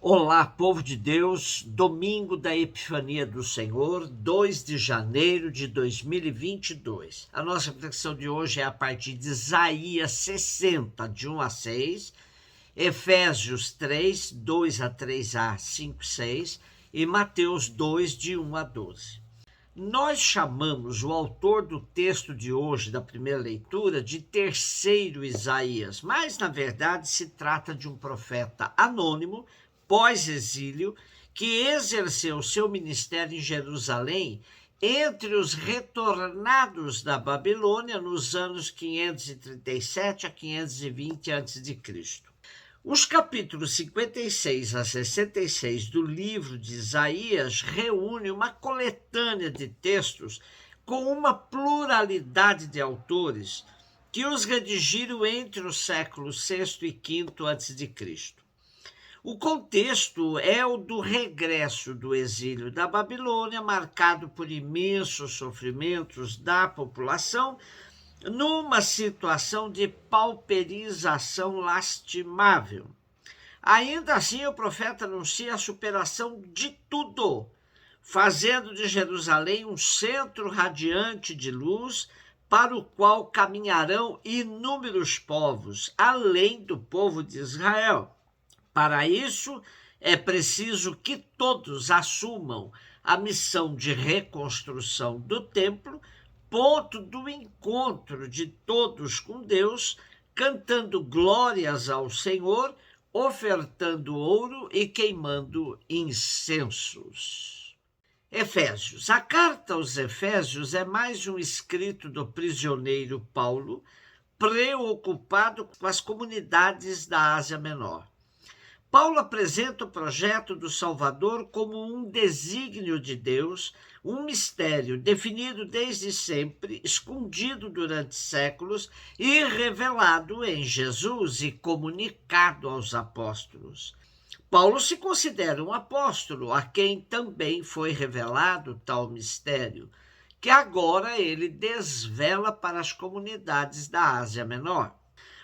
Olá, povo de Deus, domingo da Epifania do Senhor, 2 de janeiro de 2022. A nossa reflexão de hoje é a partir de Isaías 60, de 1 a 6, Efésios 3, 2 a 3a, 5, 6 e Mateus 2, de 1 a 12. Nós chamamos o autor do texto de hoje, da primeira leitura, de terceiro Isaías, mas na verdade se trata de um profeta anônimo, pós-exílio, que exerceu seu ministério em Jerusalém entre os retornados da Babilônia nos anos 537 a 520 a.C. Os capítulos 56 a 66 do livro de Isaías reúnem uma coletânea de textos com uma pluralidade de autores que os redigiram entre os séculos VI e V a.C. O contexto é o do regresso do exílio da Babilônia, marcado por imensos sofrimentos da população, numa situação de pauperização lastimável. Ainda assim, o profeta anuncia a superação de tudo, fazendo de Jerusalém um centro radiante de luz para o qual caminharão inúmeros povos, além do povo de Israel. Para isso, é preciso que todos assumam a missão de reconstrução do templo, ponto do encontro de todos com Deus, cantando glórias ao Senhor, ofertando ouro e queimando incensos. Efésios. A carta aos Efésios é mais um escrito do prisioneiro Paulo, preocupado com as comunidades da Ásia Menor. Paulo apresenta o projeto do Salvador como um desígnio de Deus, um mistério definido desde sempre, escondido durante séculos e revelado em Jesus e comunicado aos apóstolos. Paulo se considera um apóstolo, a quem também foi revelado tal mistério, que agora ele desvela para as comunidades da Ásia Menor.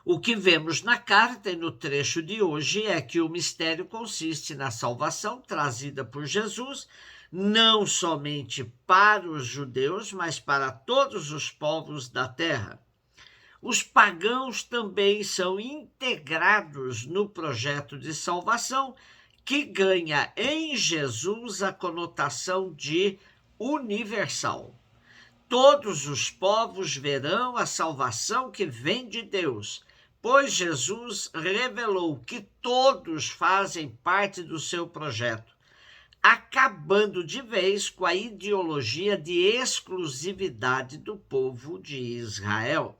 O que vemos na carta e no trecho de hoje é que o mistério consiste na salvação trazida por Jesus, não somente para os judeus, mas para todos os povos da terra. Os pagãos também são integrados no projeto de salvação, que ganha em Jesus a conotação de universal. Todos os povos verão a salvação que vem de Deus, pois Jesus revelou que todos fazem parte do seu projeto, acabando de vez com a ideologia de exclusividade do povo de Israel.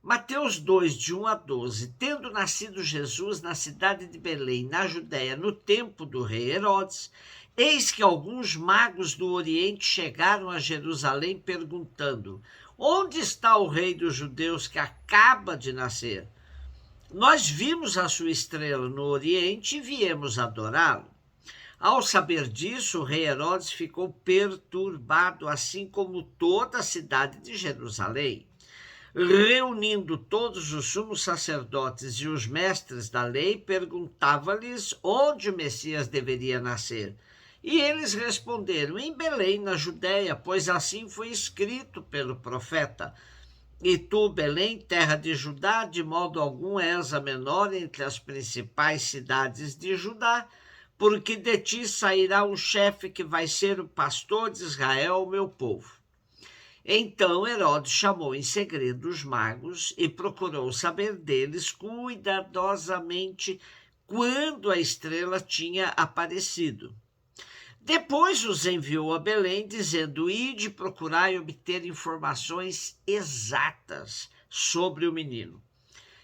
Mateus 2, de 1 a 12. Tendo nascido Jesus na cidade de Belém, na Judéia, no tempo do rei Herodes, eis que alguns magos do Oriente chegaram a Jerusalém perguntando: onde está o rei dos judeus que acaba de nascer? Nós vimos a sua estrela no Oriente e viemos adorá-lo. Ao saber disso, o rei Herodes ficou perturbado, assim como toda a cidade de Jerusalém. Reunindo todos os sumos sacerdotes e os mestres da lei, perguntava-lhes onde o Messias deveria nascer. E eles responderam: em Belém, na Judéia, pois assim foi escrito pelo profeta. E tu, Belém, terra de Judá, de modo algum és a menor entre as principais cidades de Judá, porque de ti sairá um chefe que vai ser o pastor de Israel, o meu povo. Então Herodes chamou em segredo os magos e procurou saber deles cuidadosamente quando a estrela tinha aparecido. Depois os enviou a Belém, dizendo: ide procurar e obter informações exatas sobre o menino.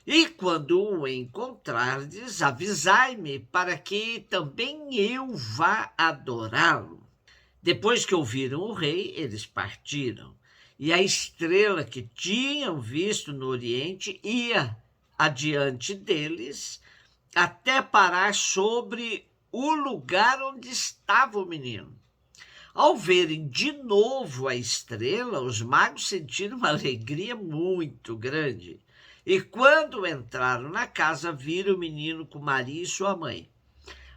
E quando o encontrardes, avisai-me, para que também eu vá adorá-lo. Depois que ouviram o rei, eles partiram. E a estrela que tinham visto no Oriente ia adiante deles, até parar sobre o lugar onde estava o menino. Ao verem de novo a estrela, os magos sentiram uma alegria muito grande. E quando entraram na casa, viram o menino com Maria e sua mãe.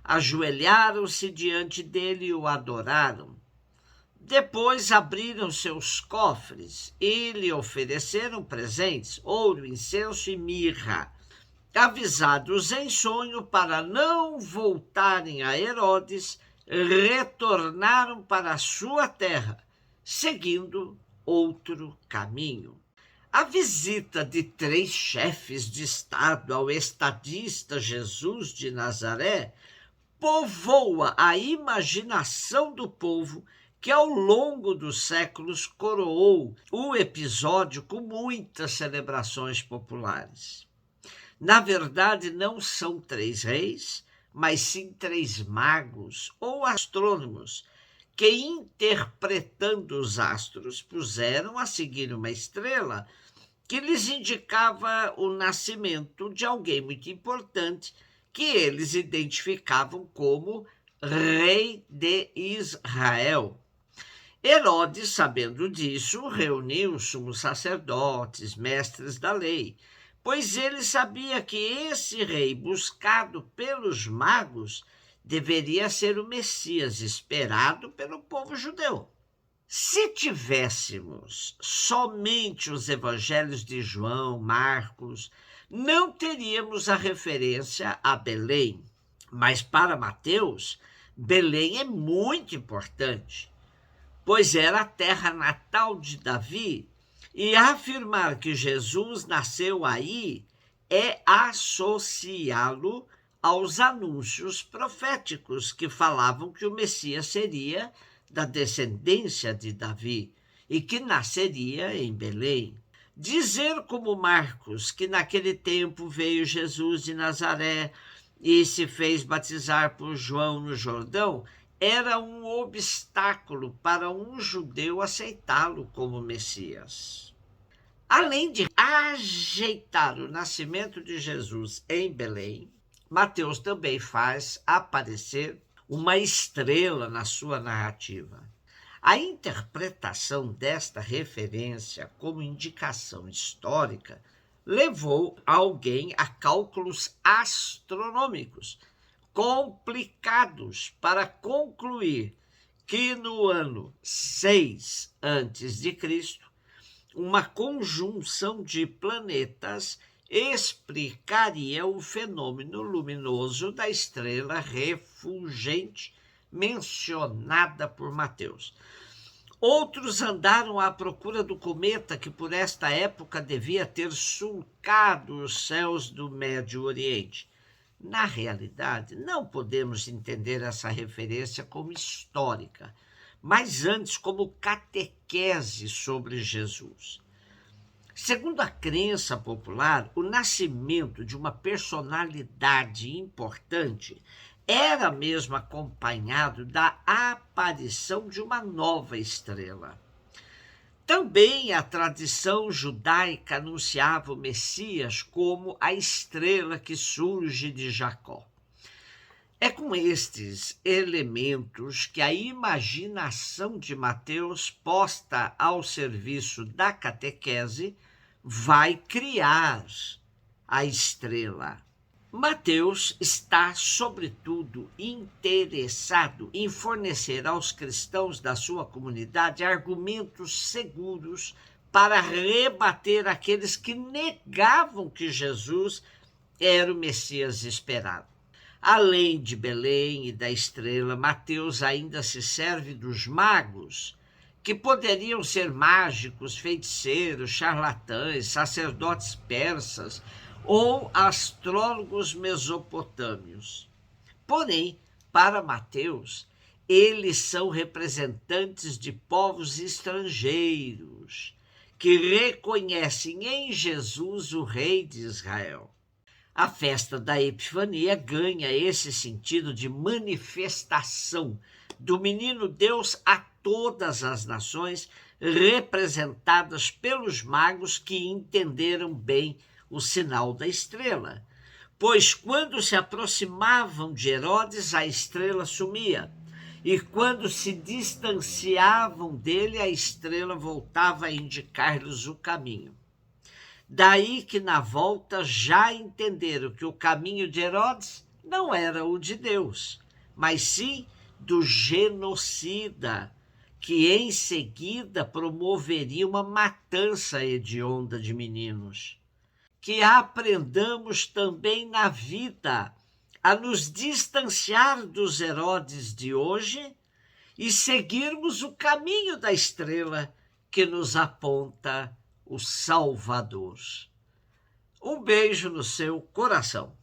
ajoelharam-se diante dele e o adoraram. Depois abriram seus cofres e lhe ofereceram presentes, ouro, incenso e mirra. Avisados em sonho para não voltarem a Herodes, retornaram para a sua terra, seguindo outro caminho. A visita de 3 chefes de Estado ao estadista Jesus de Nazaré povoa a imaginação do povo que ao longo dos séculos coroou o episódio com muitas celebrações populares. Na verdade, não são 3 reis, mas sim 3 magos ou astrônomos que, interpretando os astros, puseram a seguir uma estrela que lhes indicava o nascimento de alguém muito importante que eles identificavam como rei de Israel. Herodes, sabendo disso, reuniu os sumos sacerdotes, mestres da lei, pois ele sabia que esse rei, buscado pelos magos, deveria ser o Messias esperado pelo povo judeu. Se tivéssemos somente os evangelhos de João, Marcos, não teríamos a referência a Belém. Mas para Mateus, Belém é muito importante, pois era a terra natal de Davi, e afirmar que Jesus nasceu aí é associá-lo aos anúncios proféticos que falavam que o Messias seria da descendência de Davi e que nasceria em Belém. Dizer como Marcos que naquele tempo veio Jesus de Nazaré e se fez batizar por João no Jordão era um obstáculo para um judeu aceitá-lo como Messias. Além de ajeitar o nascimento de Jesus em Belém, Mateus também faz aparecer uma estrela na sua narrativa. A interpretação desta referência como indicação histórica levou alguém a cálculos astronômicos complicados para concluir que no ano 6 a.C., uma conjunção de planetas explicaria o fenômeno luminoso da estrela refulgente mencionada por Mateus. Outros andaram à procura do cometa que por esta época devia ter sulcado os céus do Médio Oriente. Na realidade, não podemos entender essa referência como histórica, mas antes como catequese sobre Jesus. Segundo a crença popular, o nascimento de uma personalidade importante era mesmo acompanhado da aparição de uma nova estrela. Também a tradição judaica anunciava o Messias como a estrela que surge de Jacó. É com estes elementos que a imaginação de Mateus, posta ao serviço da catequese, vai criar a estrela. Mateus está, sobretudo, interessado em fornecer aos cristãos da sua comunidade argumentos seguros para rebater aqueles que negavam que Jesus era o Messias esperado. Além de Belém e da estrela, Mateus ainda se serve dos magos, que poderiam ser mágicos, feiticeiros, charlatães, sacerdotes persas ou astrólogos mesopotâmios. Porém, para Mateus, eles são representantes de povos estrangeiros que reconhecem em Jesus o Rei de Israel. A festa da Epifania ganha esse sentido de manifestação do menino Deus a todas as nações, representadas pelos magos que entenderam bem o sinal da estrela. Pois quando se aproximavam de Herodes, a estrela sumia, e quando se distanciavam dele, a estrela voltava a indicar-lhes o caminho. Daí que na volta já entenderam que o caminho de Herodes não era o de Deus, mas sim do genocida, que em seguida promoveria uma matança hedionda de meninos. Que aprendamos também na vida a nos distanciar dos Herodes de hoje e seguirmos o caminho da estrela que nos aponta o Salvador. Um beijo no seu coração.